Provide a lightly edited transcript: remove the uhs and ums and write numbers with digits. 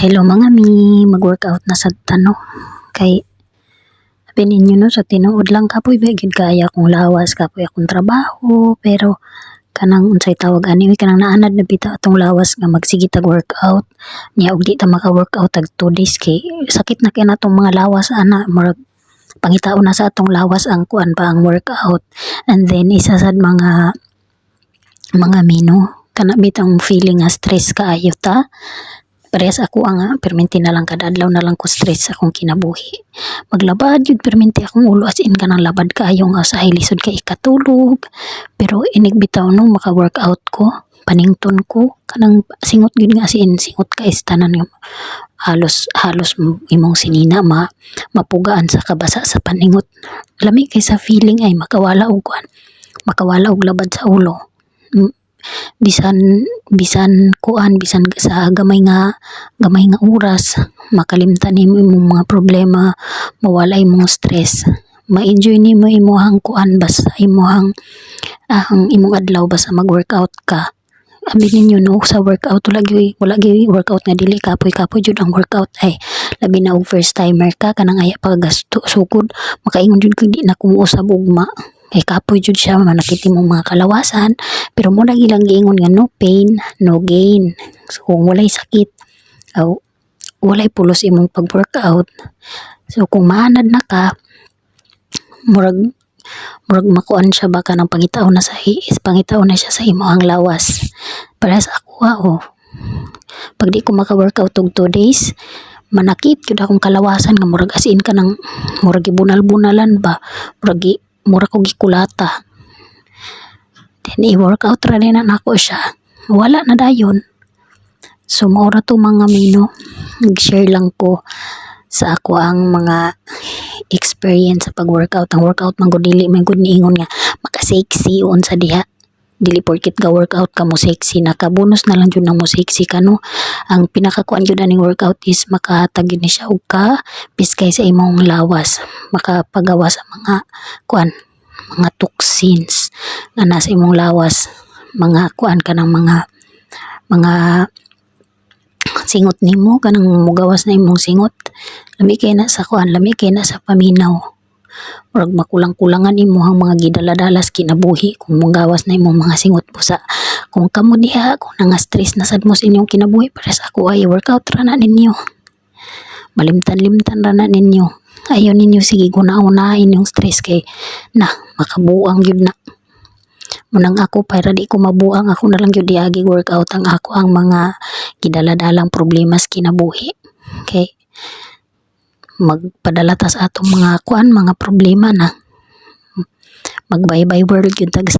Hello mga mi, mag-workout na sad ta no. Kay sabi ninyo no, sa tinuod lang kapoy ba gyud kaya akong lawas kapoy akong trabaho, pero kanang unsay tawag ani kanang naanad na bitaw atong lawas nga magsige tag workout. Nya og di ta maka-workout tag 2 days kay sakit na kay natong mga lawas ana, murag pangitaon na sa atong lawas ang kuan pa ang workout. And then isa sad mga mino kana bitang feeling nga stress kaayo ta. Parehas ako ang perminti na lang kada adlaw na lang ko stress akong kinabuhi. Maglabad jud perminti akong ulo as in kanang labad kaayo nga usahay lisod kay ikatulog. Pero inig bitaw no maka-workout ko, panington ko kanang singot gyud nga as in singot kay tanan nga halos imong sinina mapugaan sa kabasa sa paningot. Lami kay sa feeling ay makawala og kuan, makawala og labad sa ulo. Bisan kuan bisan sa gamay nga oras makalimtan nimo imong mga problema, mawala imong stress, ma-enjoy nimo imong kuan basta imong ang imong adlaw basta mag-workout ka. Abi ninyo no sa workout wala gyud workout nga dili kapoy jud ang workout ay labi na og first timer ka kanang aya pa gasto sugod makaingon jud kag di na kumuusab ugma. Kay kapoy jud siya manakit imong mga kalawasan, pero mo lang ilang giingon nga no pain no gain. So kung walay sakit aw walay pulos imong pag-workout, so kung maanad na ka murag makuan siya ba kanang pangitaon na siya sa imong lawas. Parehas ako pag di ko maka-workout og 2 days manakit gyud akong kalawasan nga murag as in kanang murag gibunal-bunalan ba, murag ko gikulata. Then i-workout ra din na ako siya, wala na dayon. So mao ra to mga mino, nag-share lang ko sa ako ang mga experience sa pag-workout. Ang workout man gud dili man gud niingon nga maka-sexy unsa diha, dili porket ga workout ka mo sexy, nakabonus na lang jud na mo sexy ka no. Ang pinakakuan jud aning workout is makahatag ni siya og ka piskay sa imong lawas, makapagawa sa mga kuan, mga toxins nga nasa imong lawas, mga kuan kanang mga singot nimo kanang mugawas na imong singot. Lami kay na sa kuan, lami kay na sa paminaw. Murag makulang-kulangan imong mga gidala-dalas kinabuhi kung mugawas na imong mga singot busa. Kung kamo diha kung nanga-stress na sad mo sa inyong kinabuhi, pares ako ay workout ra na ninyo. Malimtan-limtan ra na ninyo. Ayaw ninyo sige guna-unahin yung stress kay na makabuang gyud na. Munang ako para di ko mabuang, ako na lang gyud diagi workout ang ako ang mga gidala-dalang problema sa kinabuhi. Okay? Magpadala ta sa atong mga kuan, mga problema na. Mag-bye-bye world gyud ta